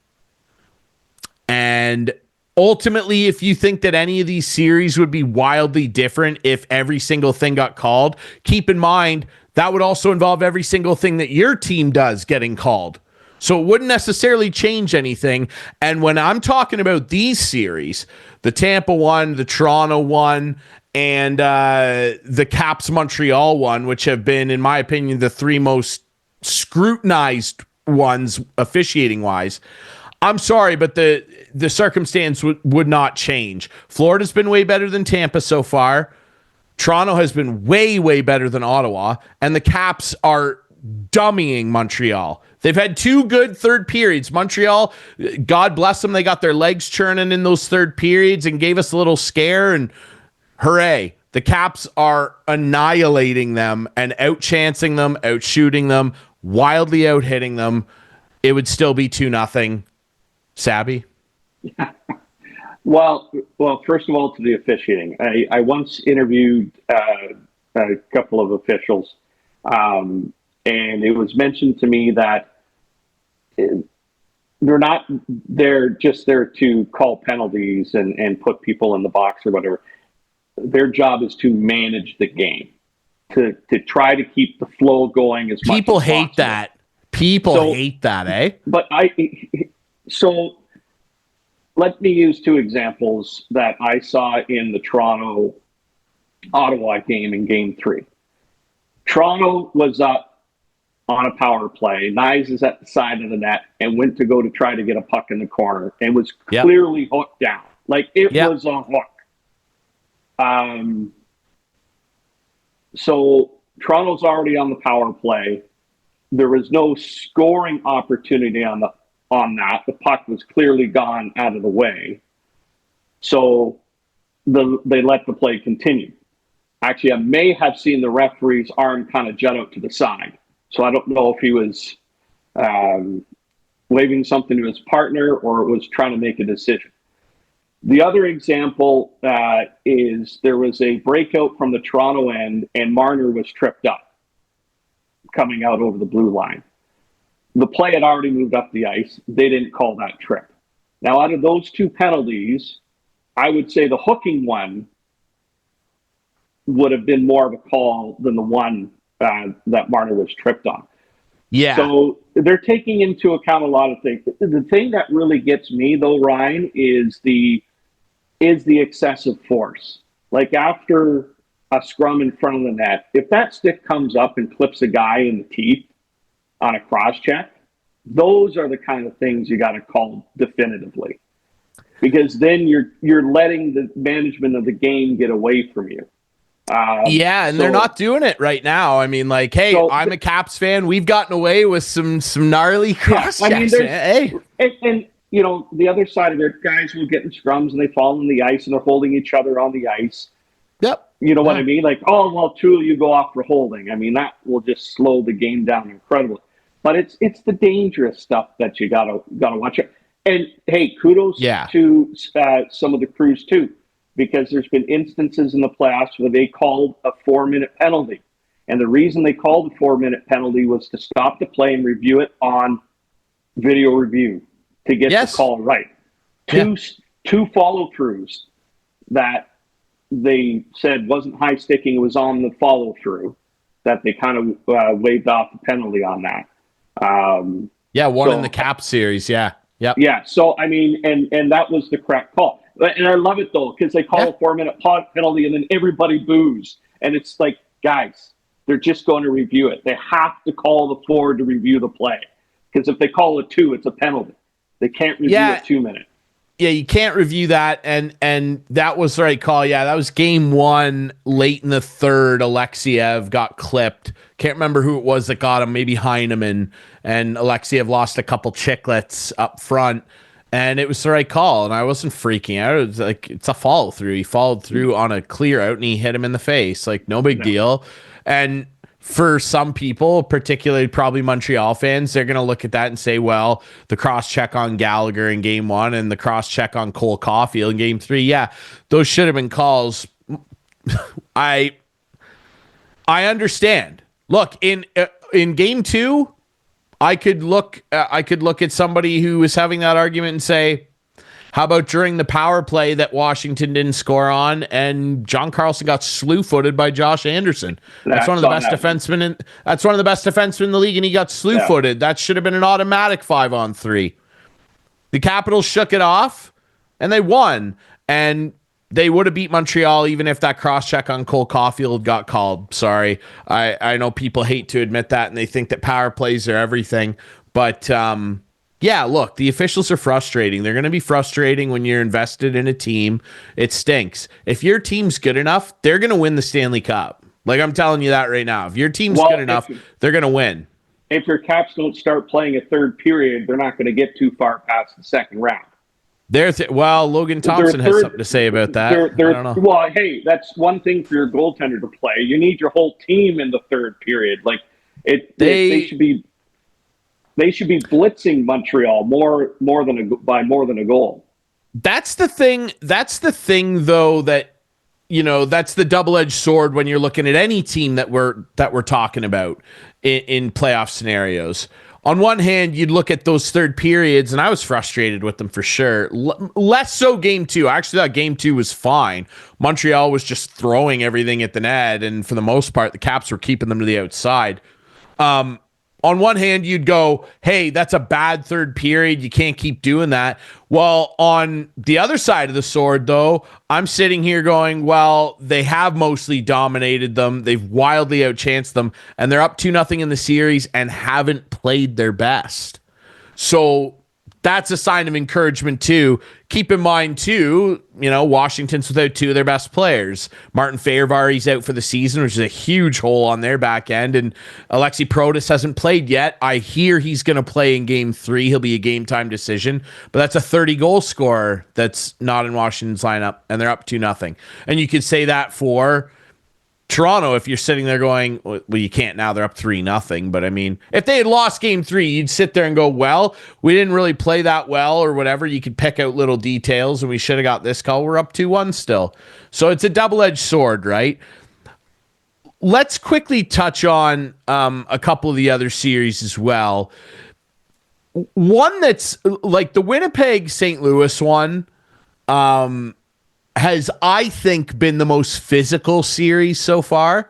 And ultimately, if you think that any of these series would be wildly different if every single thing got called, keep in mind that would also involve every single thing that your team does getting called. So it wouldn't necessarily change anything. And when I'm talking about these series, the Tampa one, the Toronto one, and the Caps Montreal one, which have been, in my opinion, the 3 most scrutinized ones officiating-wise, I'm sorry, but the circumstance would not change. Florida's been way better than Tampa so far. Toronto has been way, way better than Ottawa. And the Caps are dummying Montreal. They've had 2 good third periods. Montreal, God bless them, they got their legs churning in those third periods and gave us a little scare, and hooray. The Caps are annihilating them and outchancing them, outshooting them, wildly out-hitting them. It would still be 2-0. Sabby? Well, first of all, to the officiating. I once interviewed a couple of officials, and it was mentioned to me that they're just there to call penalties and put people in the box or whatever. Their job is to manage the game, to try to keep the flow going as much as possible. People hate that, eh? But so let me use 2 examples that I saw in the Toronto-Ottawa game in Game 3. Toronto was up on a power play. Knies is at the side of the net and went to go to try to get a puck in the corner and was clearly hooked down. Like it was a hook. So Toronto's already on the power play. There was no scoring opportunity on that. The puck was clearly gone out of the way. So they let the play continue. Actually, I may have seen the referee's arm kind of jut out to the side. So I don't know if he was waving something to his partner, or it was trying to make a decision. The other example is there was a breakout from the Toronto end, and Marner was tripped up coming out over the blue line. The play had already moved up the ice. They didn't call that trip. Now, out of those two penalties, I would say the hooking one would have been more of a call than the one that Marner was tripped on. Yeah. So they're taking into account a lot of things. The thing that really gets me, though, Ryan, is the excessive force. Like after a scrum in front of the net, if that stick comes up and clips a guy in the teeth on a cross check, those are the kind of things you got to call definitively, because then you're letting the management of the game get away from you. And they're not doing it right now. I mean, like, hey, I'm a Caps fan. We've gotten away with some gnarly cross checks. And you know, the other side of it, guys will get in scrums and they fall on the ice and they're holding each other on the ice. Yep. You know what I mean? Like, oh, well, two of you go off for holding. I mean, that will just slow the game down incredibly. But it's the dangerous stuff that you gotta watch out. And hey, kudos to some of the crews too, because there's been instances in the playoffs where they called a 4-minute penalty, and the reason they called the 4-minute penalty was to stop the play and review it on video review to get the call right. Two follow-throughs that they said wasn't high sticking, it was on the follow-through, that they kind of waved off the penalty on that. One in the Cap series, Yep. Yeah, so, I mean, and that was the correct call. And I love it, though, because they call a 4-minute penalty and then everybody boos. And it's like, guys, they're just going to review it. They have to call the forward to review the play. Because if they call it 2, it's a penalty. They can't review a 2-minute. Yeah, you can't review that, and that was the right call. Yeah, that was game 1, late in the third. Alexiev got clipped. Can't remember who it was that got him, maybe Heineman, and Alexiev lost a couple chiclets up front, and it was the right call, and I wasn't freaking out. It was like, it's a follow-through. He followed through on a clear out, and he hit him in the face. Like, no big deal. And for some people, particularly probably Montreal fans, they're going to look at that and say, well, the cross-check on Gallagher in game 1 and the cross-check on Cole Caulfield in game 3, those should have been calls. I understand. Look, in game 2, I could look at somebody who was having that argument and say, how about during the power play that Washington didn't score on, and John Carlson got slew-footed by Josh Anderson? That's one of the best defensemen that's one of the best defensemen in the league, and he got slew-footed. That should have been an automatic 5-on-3. The Capitals shook it off, and they won. And they would have beat Montreal even if that cross-check on Cole Caulfield got called. Sorry. I know people hate to admit that, and they think that power plays are everything. But, look, the officials are frustrating. They're going to be frustrating when you're invested in a team. It stinks. If your team's good enough, they're going to win the Stanley Cup. Like, I'm telling you that right now. If your team's good enough, they're going to win. If your Caps don't start playing a third period, they're not going to get too far past the second round. Logan Thompson has something to say about that. I don't know. Well, hey, that's one thing for your goaltender to play. You need your whole team in the third period. Like, they should be blitzing Montreal by more than a goal. That's the thing. That's the thing, though, that, you know, that's the double-edged sword when you're looking at any team that we're talking about in playoff scenarios. On one hand, you'd look at those third periods, and I was frustrated with them for sure. Less so game 2. I actually thought game 2 was fine. Montreal was just throwing everything at the net, and for the most part, the Caps were keeping them to the outside. On one hand, you'd go, hey, that's a bad third period. You can't keep doing that. Well, on the other side of the sword, though, I'm sitting here going, well, they have mostly dominated them. They've wildly outchanced them, and they're up 2-0 in the series and haven't played their best. So that's a sign of encouragement, too. Keep in mind, too, you know, Washington's without 2 of their best players. Martin Fehervary's out for the season, which is a huge hole on their back end, and Alexi Protas hasn't played yet. I hear he's going to play in game 3. He'll be a game-time decision, but that's a 30-goal scorer that's not in Washington's lineup, and they're up 2-0. And you could say that for Toronto, if you're sitting there going, well, you can't now, they're up 3-0. But I mean, if they had lost game 3, you'd sit there and go, well, we didn't really play that well or whatever. You could pick out little details and we should have got this call. We're up 2-1 still. So it's a double-edged sword, right? Let's quickly touch on a couple of the other series as well. One that's like the Winnipeg St. Louis one, has, I think, been the most physical series so far.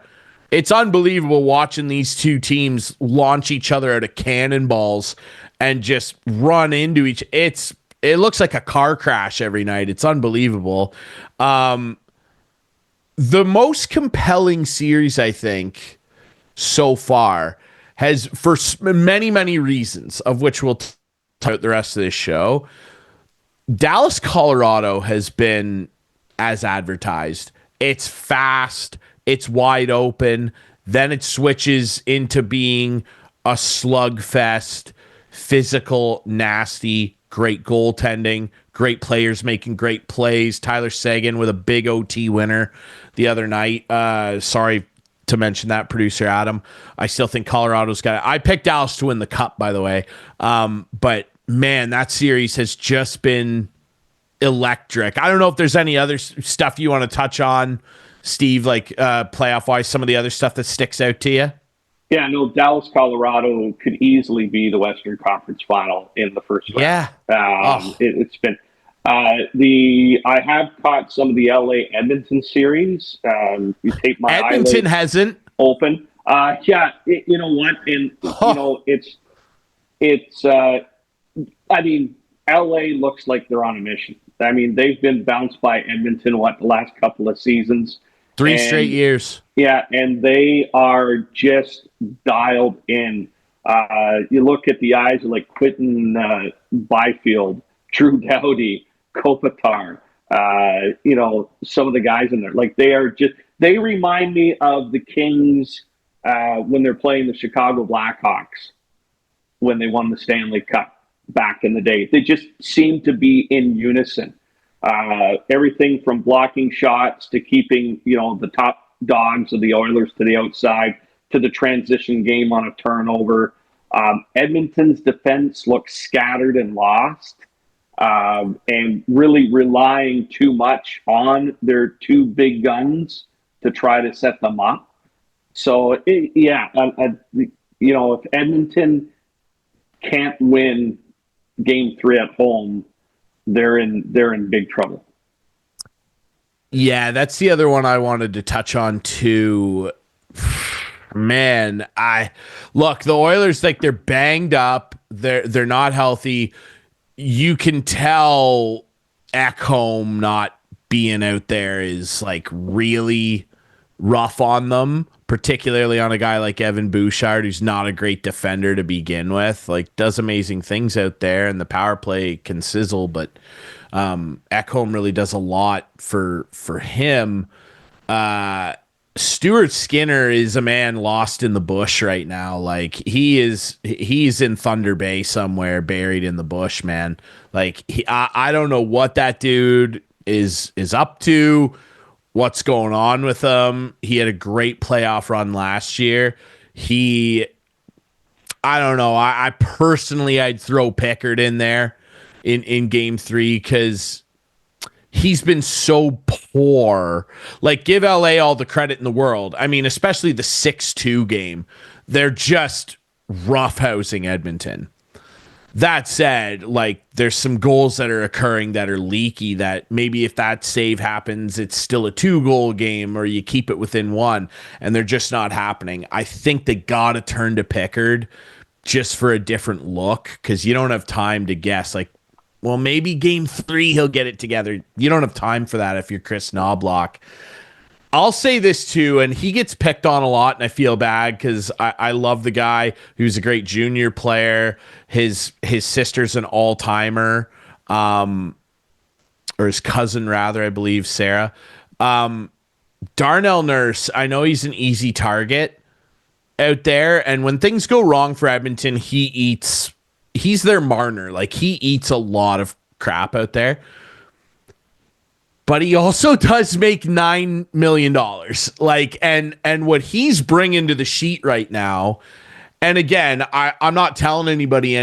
It's unbelievable watching these two teams launch each other out of cannonballs and just run into each. It looks like a car crash every night. It's unbelievable. The most compelling series, I think, so far has, for many, many reasons, of which we'll talk about the rest of this show. Dallas, Colorado has been as advertised. It's fast, it's wide open, then it switches into being a slugfest, physical, nasty, great goaltending, great players making great plays. Tyler Seguin with a big OT winner the other night. Sorry to mention that, producer Adam. I still think Colorado's got it. I picked Dallas to win the cup, by the way. But man, that series has just been electric. I don't know if there's any other stuff you want to touch on, Steve, like playoff wise, some of the other stuff that sticks out to you. Yeah, no, Dallas, Colorado could easily be the Western Conference Final in the first round. Yeah. It's been I have caught some of the LA Edmonton series. You take my Edmonton hasn't open. You know what? And you know, it's I mean, LA looks like they're on a mission. I mean, they've been bounced by Edmonton, the last couple of seasons. 3 straight years. Yeah, and they are just dialed in. You look at the eyes of like Quentin Byfield, Drew Doughty, Kopitar, you know, some of the guys in there. Like they remind me of the Kings when they're playing the Chicago Blackhawks when they won the Stanley Cup back in the day. They just seem to be in unison. Everything from blocking shots to keeping, you know, the top dogs of the Oilers to the outside to the transition game on a turnover. Edmonton's defense looks scattered and lost, and really relying too much on their two big guns to try to set them up. So, you know, if Edmonton can't win Game 3 at home, they're in big trouble. Yeah, that's the other one I wanted to touch on too. Man, the Oilers, like, they're banged up. They're not healthy. You can tell Ekholm not being out there is like really rough on them, particularly on a guy like Evan Bouchard, who's not a great defender to begin with. Like, does amazing things out there, and the power play can sizzle, but Ekholm really does a lot for him. Stuart Skinner is a man lost in the bush right now. Like, he's in Thunder Bay somewhere, buried in the bush, man. Like, I don't know what that dude is up to, what's going on with him. He had a great playoff run last year. I don't know. I personally, I'd throw Pickard in there in Game 3 because he's been so poor. Like, give LA all the credit in the world. I mean, especially the 6-2 game. They're just roughhousing Edmonton. That said, like, there's some goals that are occurring that are leaky that maybe if that save happens, it's still a 2-goal game or you keep it within 1, and they're just not happening. I think they got to turn to Pickard just for a different look because you don't have time to guess. Like, well, maybe Game 3 he'll get it together. You don't have time for that if you're Chris Knobloch. I'll say this too, and he gets picked on a lot, and I feel bad because I love the guy. He was a great junior player. His sister's an all-timer, or his cousin rather, I believe, Sarah. Darnell Nurse, I know he's an easy target out there, and when things go wrong for Edmonton, he's their Marner. Like, he eats a lot of crap out there. but he also does make $9 million. Like, and what he's bringing to the sheet right now. And again, I'm not telling anybody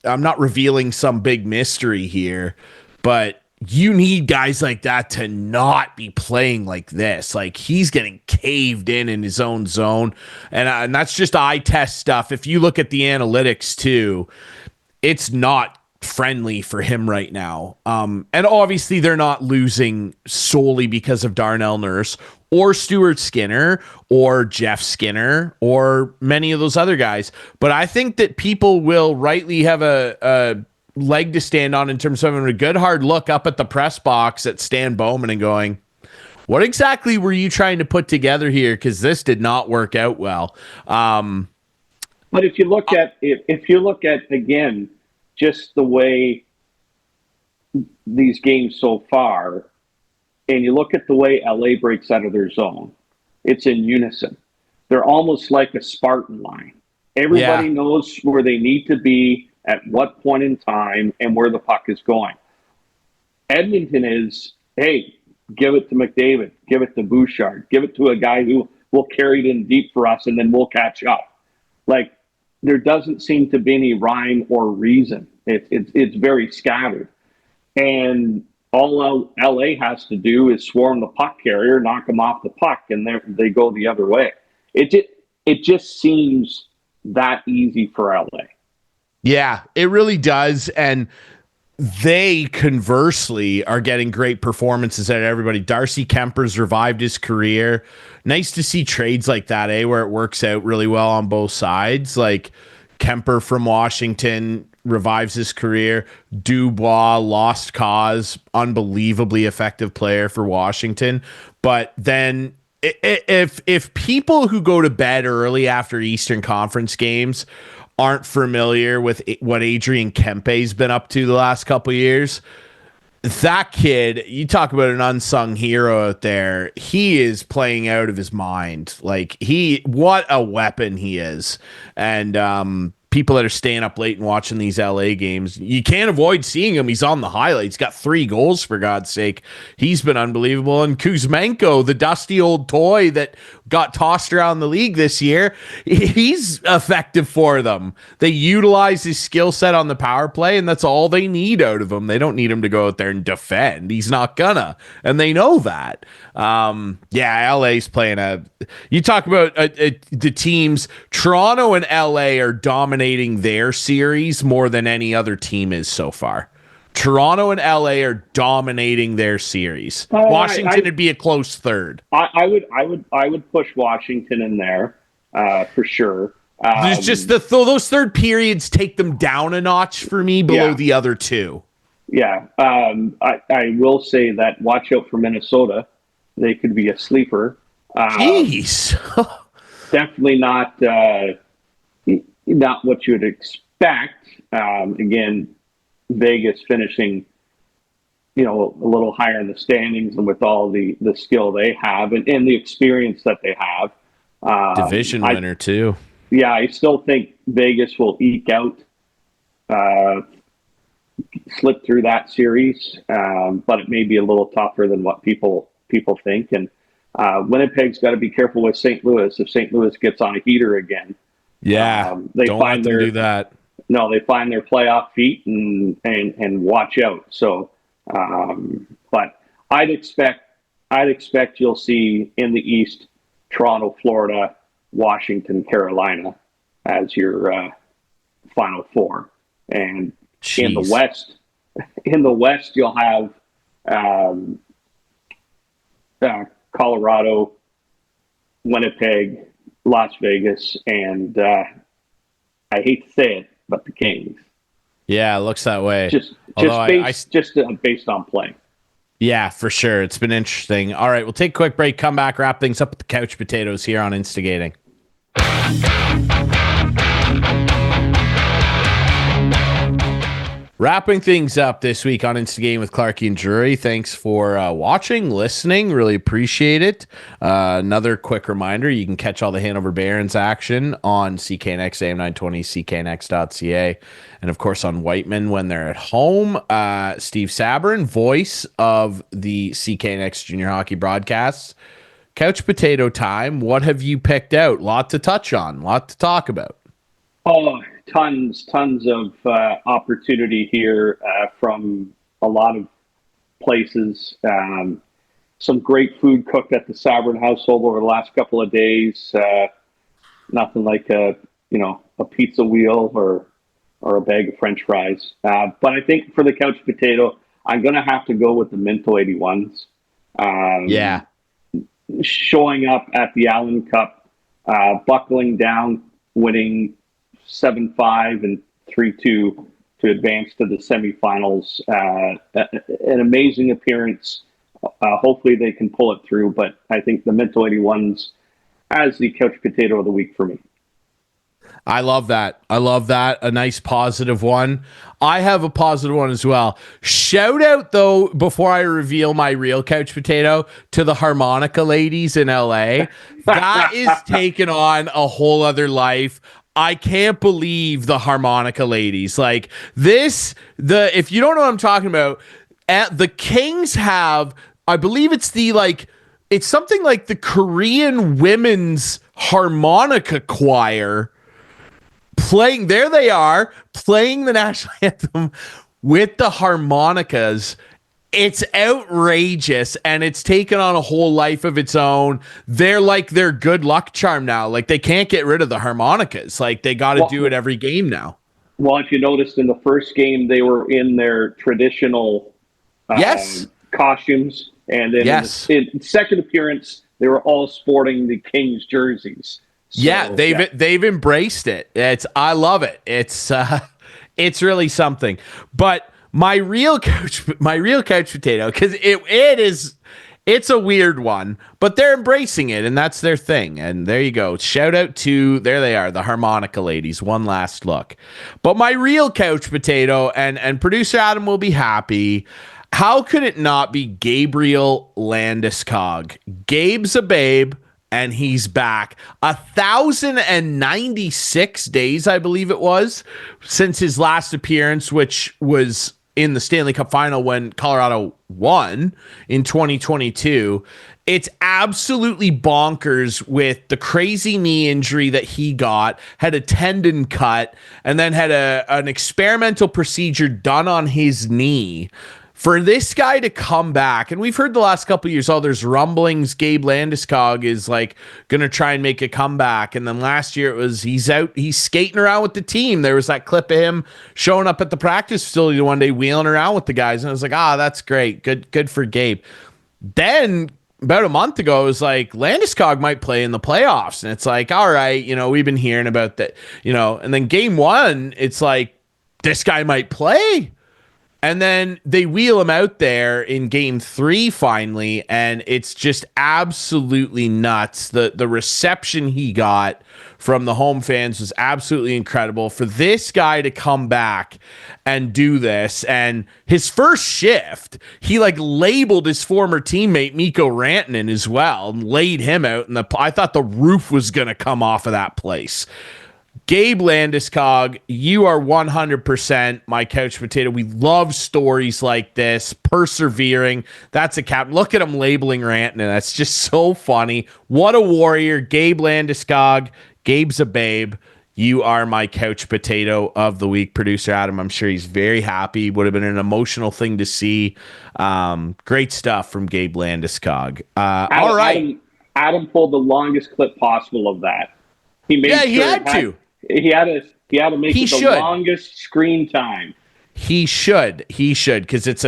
I'm not revealing some big mystery here, but you need guys like that to not be playing like this. Like, he's getting caved in his own zone. And that's just eye test stuff. If you look at the analytics too, it's not friendly for him right now. And obviously they're not losing solely because of Darnell Nurse or Stuart Skinner or Jeff Skinner or many of those other guys. But I think that people will rightly have a leg to stand on in terms of having a good hard look up at the press box at Stan Bowman and going, what exactly were you trying to put together here? Because this did not work out well. But if you look at again, just the way these games so far, and you look at the way LA breaks out of their zone, it's in unison. They're almost like a Spartan line. Everybody knows where they need to be at what point in time and where the puck is going. Edmonton is, hey, give it to McDavid, give it to Bouchard, give it to a guy who will carry it in deep for us, and then we'll catch up. Like, there doesn't seem to be any rhyme or reason. It's very scattered. And all LA has to do is swarm the puck carrier, knock them off the puck, and they go the other way. It just seems that easy for LA. Yeah, it really does. And they conversely are getting great performances out of everybody. Darcy Kemper's revived his career. Nice to see trades like that, where it works out really well on both sides. Like, Kemper from Washington revives his career. Dubois, lost cause, unbelievably effective player for Washington. But then if people who go to bed early after Eastern Conference games aren't familiar with what Adrian Kempe's been up to the last couple of years, that kid, you talk about an unsung hero out there. He is playing out of his mind. Like, what a weapon he is. And people that are staying up late and watching these LA games, you can't avoid seeing him. He's on the highlights. Got 3 goals, for God's sake. He's been unbelievable. And Kuzmenko, the dusty old toy that got tossed around the league this year, he's effective for them. They utilize his skill set on the power play, and that's all they need out of him. They don't need him to go out there and defend. He's not gonna, and they know that. LA's playing you talk about the teams. Toronto and LA are dominating their series more than any other team is so far. Toronto and LA are dominating their series. Washington would be a close third. I would push Washington in there for sure. There's just those third periods take them down a notch for me below the other two. Yeah, I will say that watch out for Minnesota. They could be a sleeper. Jeez. Definitely not what you would expect. Again, Vegas finishing, a little higher in the standings, and with all the skill they have and the experience that they have. Division winner too. Yeah, I still think Vegas will eke out, slip through that series, but it may be a little tougher than what people think. And Winnipeg's got to be careful with St. Louis. If St. Louis gets on a heater again, they don't let them do that. No, they find their playoff feet and watch out. So, but I'd expect you'll see in the East, Toronto, Florida, Washington, Carolina as your final 4, and in the West, you'll have Colorado, Winnipeg, Las Vegas, and I hate to say it, but the Kings. Yeah, it looks that way. Just based on play. Yeah, for sure. It's been interesting. All right, we'll take a quick break, come back, wrap things up with the Couch Potatoes here on Instigating. Wrapping things up this week on Instagame with Clarkie and Drury. Thanks for watching, listening. Really appreciate it. Another quick reminder, you can catch all the Hanover Barons action on CKNX AM 920, CKNX.ca, and of course on Whiteman when they're at home. Steve Sabourin, voice of the CKNX Junior Hockey broadcasts. Couch potato time. What have you picked out? Lot to touch on, lot to talk about. Oh, tons of opportunity here from a lot of places. Some great food cooked at the Sabourin household over the last couple of days. Nothing like a pizza wheel or a bag of French fries. But I think for the couch potato, I'm going to have to go with the Minto 81s. Showing up at the Allan Cup, buckling down, winning 7-5 and 3-2 to advance to the semifinals. An amazing appearance. Hopefully they can pull it through, but I think the Minto 81s as the couch potato of the week for me. I love that. A nice positive one. I have a positive one as well. Shout out, though, before I reveal my real couch potato, to the harmonica ladies in LA. That is taking on a whole other life. I can't believe the harmonica ladies. Like this, if you don't know what I'm talking about, the Kings have, I believe it's it's something like the Korean women's harmonica choir playing. There they are playing the national anthem with the harmonicas. It's outrageous, and it's taken on a whole life of its own. They're like their good luck charm now. Like they can't get rid of the harmonicas. Like they got to do it every game now. Well, if you noticed in the first game, they were in their traditional costumes, and then in the second appearance, they were all sporting the Kings jerseys. So, they've embraced it. I love it. It's really something. But my real couch potato, because it's a weird one, but they're embracing it, and that's their thing. And there you go. Shout out to, there they are, the harmonica ladies. One last look. But my real couch potato, and producer Adam will be happy. How could it not be Gabriel Landeskog? Gabe's a babe, and he's back. 1,096 days, I believe it was, since his last appearance, which was in the Stanley Cup final when Colorado won in 2022. It's absolutely bonkers with the crazy knee injury that he got, had a tendon cut, and then had an experimental procedure done on his knee. For this guy to come back, and we've heard the last couple of years, there's rumblings Gabe Landeskog is like going to try and make a comeback. And then last year it was he's skating around with the team. There was that clip of him showing up at the practice facility one day, wheeling around with the guys. And I was like, that's great. Good for Gabe. Then about a month ago, it was like Landeskog might play in the playoffs. And it's like, all right, we've been hearing about that, and then game one, it's like, this guy might play. And then they wheel him out there in game 3 finally, and it's just absolutely nuts. The reception he got from the home fans was absolutely incredible. For this guy to come back and do this, and his first shift, he labeled his former teammate Mikko Rantanen as well and laid him out, and I thought the roof was going to come off of that place. Gabe Landeskog, you are 100% my couch potato. We love stories like this, persevering. That's a cap. Look at him labeling Rantanen. That's just so funny. What a warrior. Gabe Landeskog. Gabe's a babe. You are my couch potato of the week. Producer Adam, I'm sure he's very happy. Would have been an emotional thing to see. Great stuff from Gabe Landeskog. All right. Adam pulled the longest clip possible of that. He had to. He had to make it the longest screen time. He should, because it's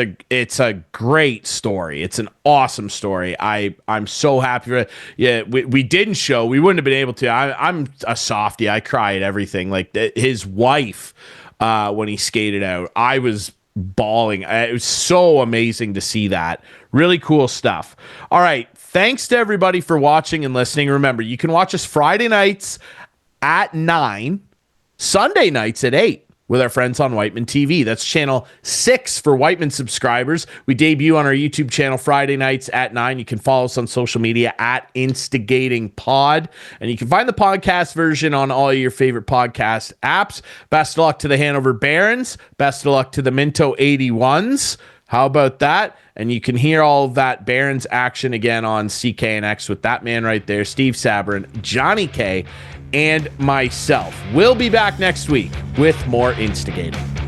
a great story. It's an awesome story. I'm so happy for it. Yeah, we didn't show. We wouldn't have been able to. I'm a softie. I cry at everything. Like his wife, when he skated out, I was bawling. It was so amazing to see that. Really cool stuff. All right. Thanks to everybody for watching and listening. Remember, you can watch us Friday nights at 9, Sunday nights at 8. with our friends on Whiteman TV. That's channel 6 for Whiteman subscribers. We debut on our YouTube channel Friday nights at 9. You can follow us on social media at InstigatingPod. And you can find the podcast version on all your favorite podcast apps. Best of luck to the Hanover Barons. Best of luck to the Minto 81s. How about that? And you can hear all of that Barons action again on CKNX with that man right there, Steve Sabourin, Johnny K, and myself. We'll be back next week with more Instigating.